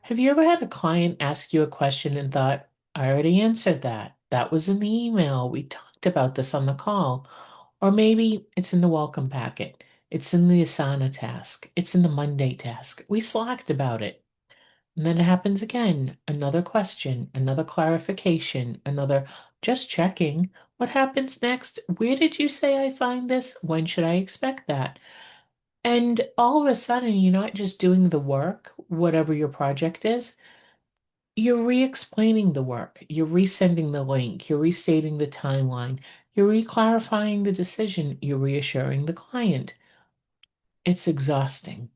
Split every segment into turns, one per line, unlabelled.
Have you ever had a client ask you a question and thought, I already answered that? That was in the email. We talked about this on the call. Or maybe it's in the welcome packet. It's in the Asana task. It's in the Monday task. We slacked about it. And then it happens again. Another question, another clarification, another just checking. What happens next? Where did you say I find this? When should I expect that? And all of a sudden, you're not just doing the work, whatever your project is. You're re-explaining the work. You're resending the link. You're restating the timeline. You're re-clarifying the decision. You're reassuring the client. It's exhausting.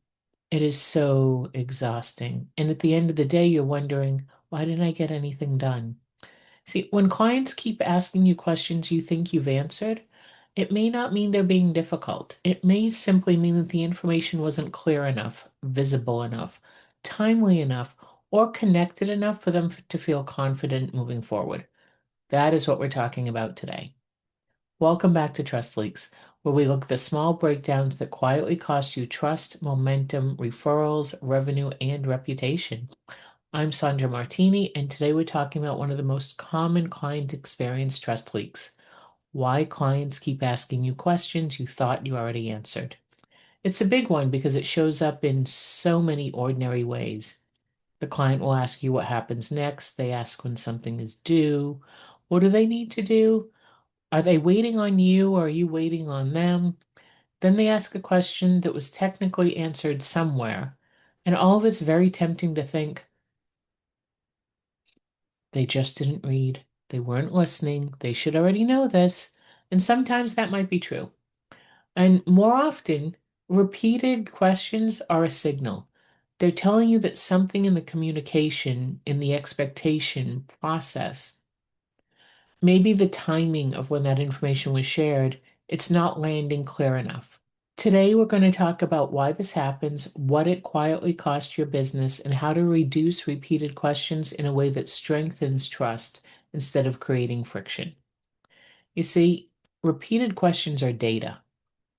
It is so exhausting. And at the end of the day, you're wondering, why didn't I get anything done? See, when clients keep asking you questions you think you've answered, it may not mean they're being difficult. It may simply mean that the information wasn't clear enough, visible enough, timely enough, or connected enough for them to feel confident moving forward. That is what we're talking about today. Welcome back to Trust Leaks, where we look at the small breakdowns that quietly cost you trust, momentum, referrals, revenue, and reputation. I'm Sandra Martini, and today we're talking about one of the most common client experience trust leaks. Why clients keep asking you questions you thought you already answered. It's a big one because it shows up in so many ordinary ways. The client will ask you what happens next. They ask when something is due. What do they need to do? Are they waiting on you or are you waiting on them? Then they ask a question that was technically answered somewhere. And all of it's very tempting to think, they just didn't read. They weren't listening. They should already know this. And sometimes that might be true. And more often, repeated questions are a signal. They're telling you that something in the communication, in the expectation process, maybe the timing of when that information was shared, it's not landing clear enough. Today, we're going to talk about why this happens, what it quietly costs your business, and how to reduce repeated questions in a way that strengthens trust instead of creating friction. You see, repeated questions are data.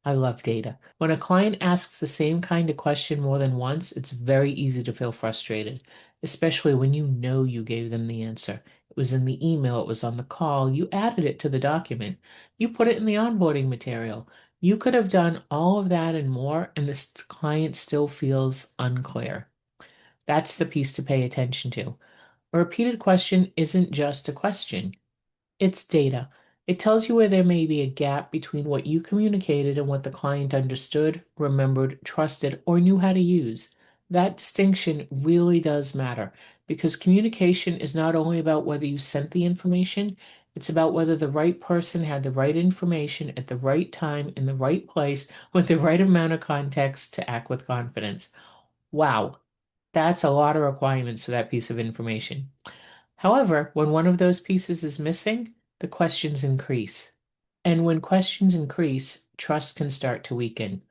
I love data. When a client asks the same kind of question more than once, it's very easy to feel frustrated, especially when you know you gave them the answer. It was in the email, it was on the call, you added it to the document, you put it in the onboarding material. You could have done all of that and more, and this client still feels unclear. That's the piece to pay attention to. A repeated question isn't just a question. It's data. It tells you where there may be a gap between what you communicated and what the client understood, remembered, trusted, or knew how to use. That distinction really does matter because communication is not only about whether you sent the information, it's about whether the right person had the right information at the right time in the right place with the right amount of context to act with confidence. Wow, that's a lot of requirements for that piece of information. However, when one of those pieces is missing, the questions increase. And when questions increase, trust can start to weaken.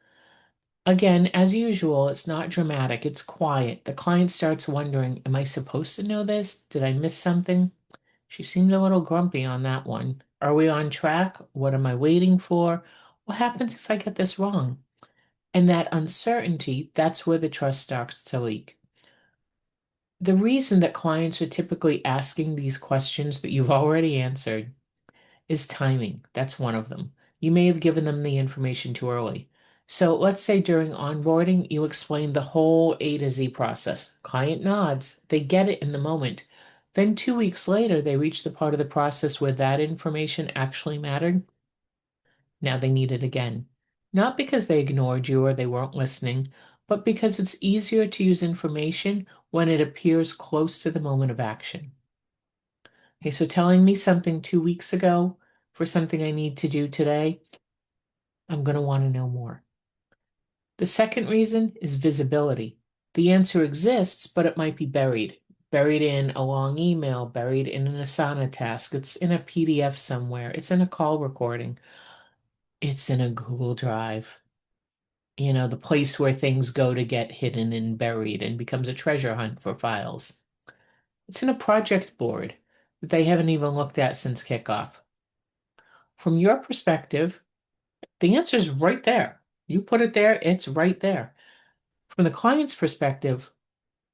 Again, as usual, it's not dramatic, it's quiet. The client starts wondering, am I supposed to know this? Did I miss something? She seemed a little grumpy on that one. Are we on track? What am I waiting for? What happens if I get this wrong? And that uncertainty, that's where the trust starts to leak. The reason that clients are typically asking these questions that you've already answered is timing. That's one of them. You may have given them the information too early. So let's say during onboarding, you explain the whole A to Z process. Client nods, they get it in the moment. Then 2 weeks later, they reach the part of the process where that information actually mattered. Now they need it again. Not because they ignored you or they weren't listening, but because it's easier to use information when it appears close to the moment of action. Okay, so telling me something 2 weeks ago for something I need to do today, I'm going to want to know more. The second reason is visibility. The answer exists, but it might be buried. Buried in a long email, buried in an Asana task, it's in a PDF somewhere, it's in a call recording, it's in a Google Drive. The place where things go to get hidden and buried and becomes a treasure hunt for files. It's in a project board that they haven't even looked at since kickoff. From your perspective, the answer is right there. You put it there, it's right there. From the client's perspective,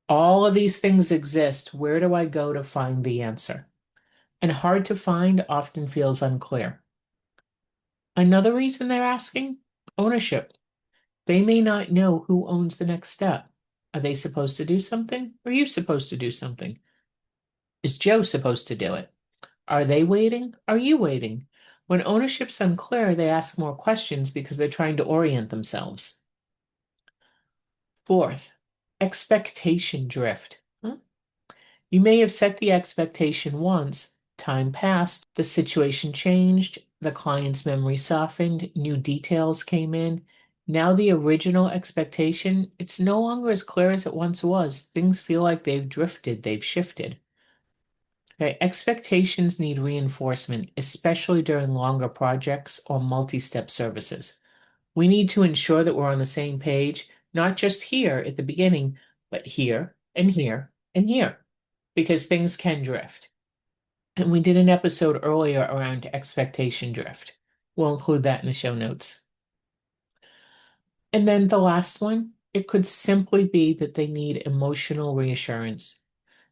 All of these things exist. Where do I go to find the answer? And hard to find often feels unclear. Another reason they're asking? Ownership. They may not know who owns the next step. Are they supposed to do something? Or are you supposed to do something? Is Joe supposed to do it? Are they waiting? Are you waiting? When ownership's unclear, they ask more questions because they're trying to orient themselves. Fourth, expectation drift. You may have set the expectation once, time passed, the situation changed, the client's memory softened, new details came in. Now the original expectation, it's no longer as clear as it once was. Things feel like they've drifted, they've shifted. Okay, expectations need reinforcement, especially during longer projects or multi-step services. We need to ensure that we're on the same page, not just here at the beginning, but here and here and here, because things can drift. And we did an episode earlier around expectation drift. We'll include that in the show notes. And then the last one, it could simply be that they need emotional reassurance.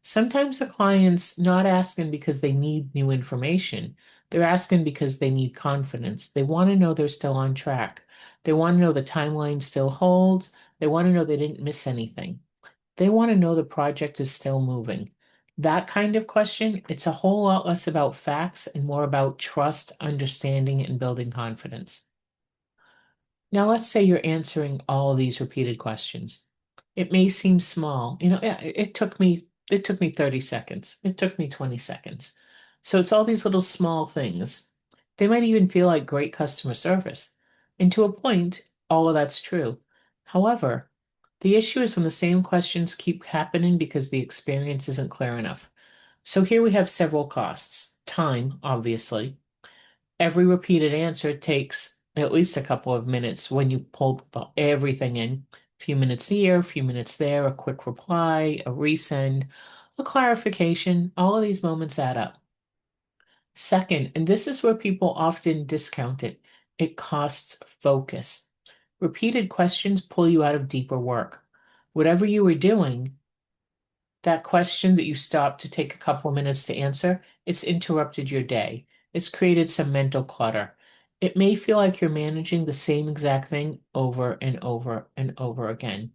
Sometimes the client's not asking because they need new information. They're asking because they need confidence. They want to know they're still on track. They want to know the timeline still holds. They want to know they didn't miss anything. They want to know the project is still moving. That kind of question, it's a whole lot less about facts and more about trust, understanding, and building confidence. Now, let's say you're answering all of these repeated questions. It may seem small. Yeah, it took me 30 seconds. It took me 20 seconds. So it's all these little small things. They might even feel like great customer service. And to a point, all of that's true. However, the issue is when the same questions keep happening because the experience isn't clear enough. So here we have several costs. Time, obviously. Every repeated answer takes at least a couple of minutes when you pull everything in. A few minutes here, a few minutes there, a quick reply, a resend, a clarification. All of these moments add up. Second, and this is where people often discount it, it costs focus. Repeated questions pull you out of deeper work. Whatever you were doing, that question that you stopped to take a couple of minutes to answer, it's interrupted your day. It's created some mental clutter. It may feel like you're managing the same exact thing over and over and over again.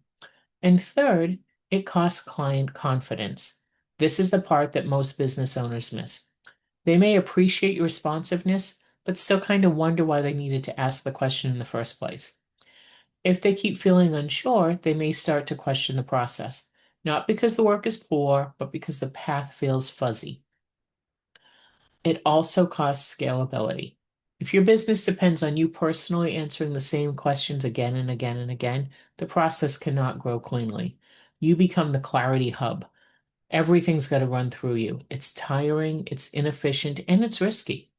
And third, it costs client confidence. This is the part that most business owners miss. They may appreciate your responsiveness, but still kind of wonder why they needed to ask the question in the first place. If they keep feeling unsure, they may start to question the process, not because the work is poor, but because the path feels fuzzy. It also costs scalability. If your business depends on you personally answering the same questions again and again and again, the process cannot grow cleanly. You become the clarity hub. Everything's got to run through you. It's tiring, it's inefficient, and it's risky.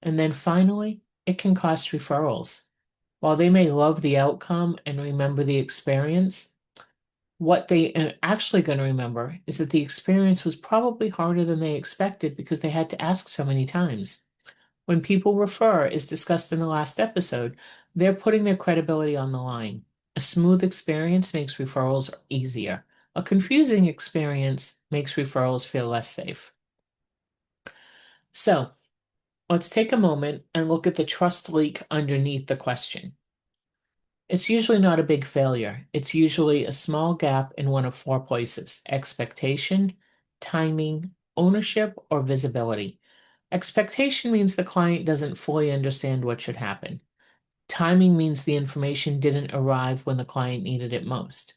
And then finally, it can cost referrals. While they may love the outcome and remember the experience, what they are actually going to remember is that the experience was probably harder than they expected because they had to ask so many times. When people refer, as discussed in the last episode, they're putting their credibility on the line. A smooth experience makes referrals easier. A confusing experience makes referrals feel less safe. So, let's take a moment and look at the trust leak underneath the question. It's usually not a big failure. It's usually a small gap in one of four places: expectation, timing, ownership, or visibility. Expectation means the client doesn't fully understand what should happen. Timing means the information didn't arrive when the client needed it most.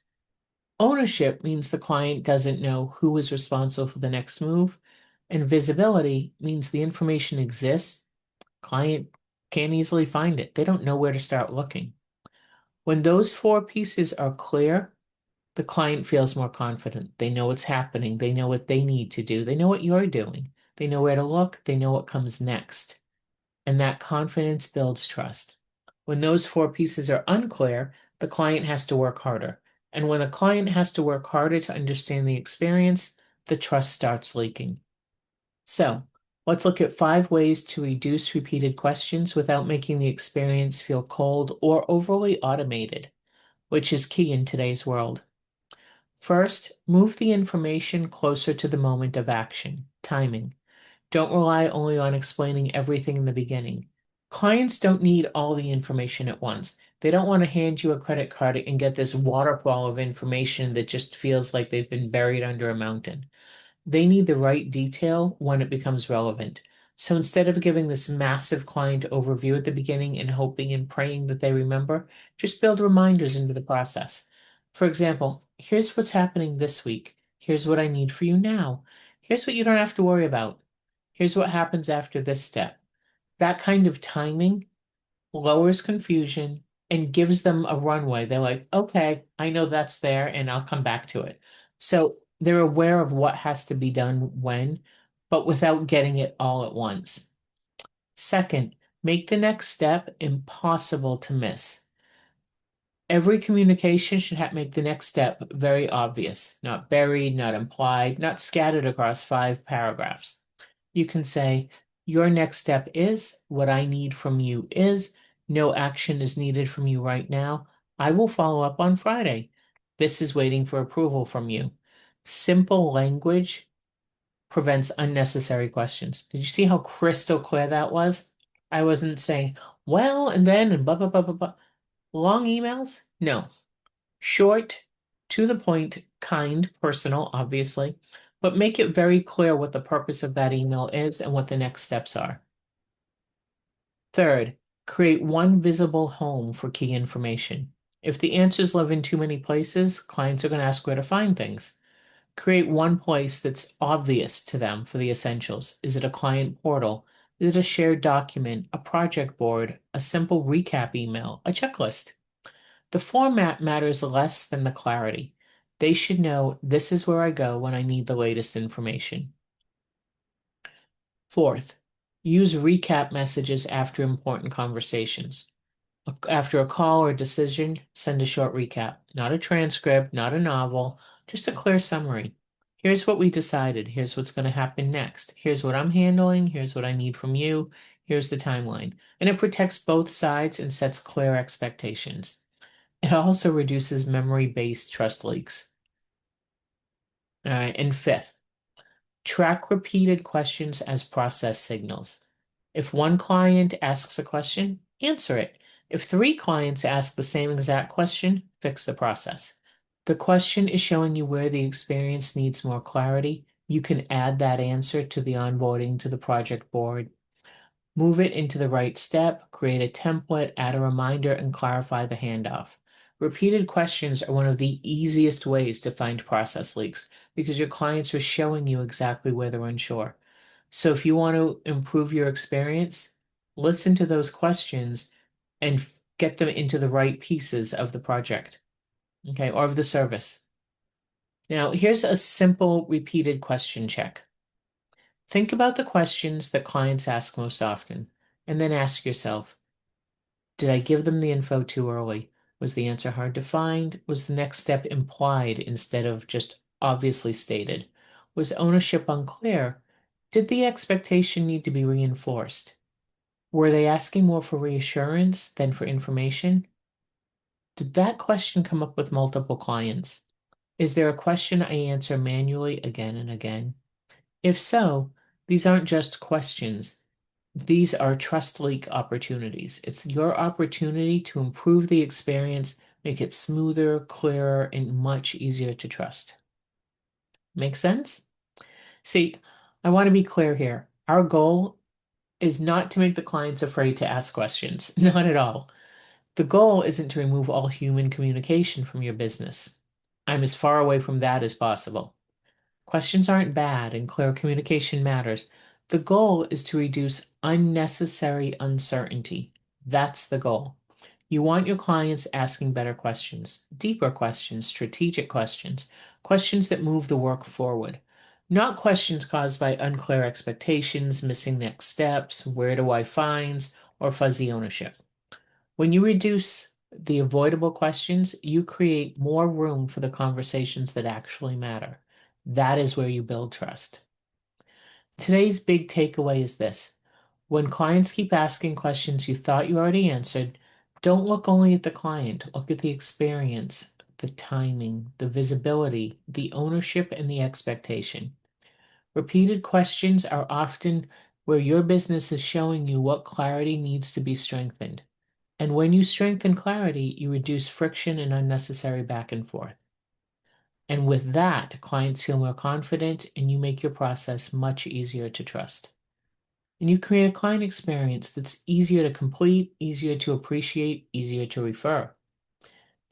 Ownership means the client doesn't know who is responsible for the next move. And visibility means the information exists, client can't easily find it. They don't know where to start looking. When those four pieces are clear, the client feels more confident. They know what's happening. They know what they need to do. They know what you're doing. They know where to look. They know what comes next. And that confidence builds trust. When those four pieces are unclear, the client has to work harder. And when the client has to work harder to understand the experience, the trust starts leaking. So, let's look at 5 ways to reduce repeated questions without making the experience feel cold or overly automated, which is key in today's world. First, move the information closer to the moment of action, timing. Don't rely only on explaining everything in the beginning. Clients don't need all the information at once. They don't want to hand you a credit card and get this waterfall of information that just feels like they've been buried under a mountain. They need the right detail when it becomes relevant. So instead of giving this massive client overview at the beginning and hoping and praying that they remember, just build reminders into the process. For example, here's what's happening this week. Here's what I need for you now. Here's what you don't have to worry about. Here's what happens after this step. That kind of timing lowers confusion and gives them a runway. They're like, okay, I know that's there and I'll come back to it. So they're aware of what has to be done when, but without getting it all at once. Second, make the next step impossible to miss. Every communication should make the next step very obvious, not buried, not implied, not scattered across 5 paragraphs. You can say, your next step is, what I need from you is, no action is needed from you right now. I will follow up on Friday. This is waiting for approval from you. Simple language prevents unnecessary questions. Did you see how crystal clear that was? I wasn't saying, well, and then, and blah, blah, blah, blah, blah. Long emails? No. Short, to the point, kind, personal, obviously, but make it very clear what the purpose of that email is and what the next steps are. Third, create one visible home for key information. If the answers live in too many places, clients are going to ask where to find things. Create one place that's obvious to them for the essentials. Is it a client portal? Is it a shared document, a project board, a simple recap email, a checklist? The format matters less than the clarity. They should know this is where I go when I need the latest information. Fourth, use recap messages after important conversations. After a call or decision, send a short recap, not a transcript, not a novel, just a clear summary. Here's what we decided. Here's what's going to happen next. Here's what I'm handling. Here's what I need from you. Here's the timeline. And it protects both sides and sets clear expectations. It also reduces memory-based trust leaks. All right, and fifth, track repeated questions as process signals. If one client asks a question, answer it. If 3 clients ask the same exact question, fix the process. The question is showing you where the experience needs more clarity. You can add that answer to the onboarding to the project board. Move it into the right step, create a template, add a reminder, and clarify the handoff. Repeated questions are one of the easiest ways to find process leaks because your clients are showing you exactly where they're unsure. So if you want to improve your experience, listen to those questions and get them into the right pieces of the project, okay, or of the service. Now, here's a simple repeated question check. Think about the questions that clients ask most often, and then ask yourself, did I give them the info too early? Was the answer hard to find? Was the next step implied instead of just obviously stated? Was ownership unclear? Did the expectation need to be reinforced? Were they asking more for reassurance than for information? Did that question come up with multiple clients? Is there a question I answer manually again and again? If so, these aren't just questions. These are trust leak opportunities. It's your opportunity to improve the experience, make it smoother, clearer, and much easier to trust. Make sense? See, I want to be clear here. Our goal is not to make the clients afraid to ask questions. Not at all. The goal isn't to remove all human communication from your business. I'm as far away from that as possible. Questions aren't bad and clear communication matters. The goal is to reduce unnecessary uncertainty. That's the goal. You want your clients asking better questions, deeper questions, strategic questions, questions that move the work forward, not questions caused by unclear expectations, missing next steps, where do I find, or fuzzy ownership. When you reduce the avoidable questions, you create more room for the conversations that actually matter. That is where you build trust. Today's big takeaway is this. When clients keep asking questions you thought you already answered, don't look only at the client, look at the experience, the timing, the visibility, the ownership, and the expectation. Repeated questions are often where your business is showing you what clarity needs to be strengthened. And when you strengthen clarity, you reduce friction and unnecessary back and forth. And with that, clients feel more confident and you make your process much easier to trust. And you create a client experience that's easier to complete, easier to appreciate, easier to refer.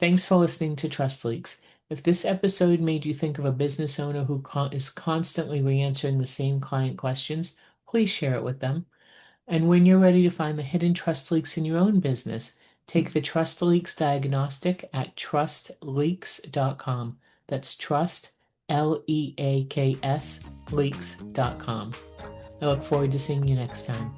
Thanks for listening to Trust Leaks. If this episode made you think of a business owner who is constantly re-answering the same client questions, please share it with them. And when you're ready to find the hidden trust leaks in your own business, take the Trust Leaks Diagnostic at trustleaks.com. That's trust, Leaks, leaks.com. I look forward to seeing you next time.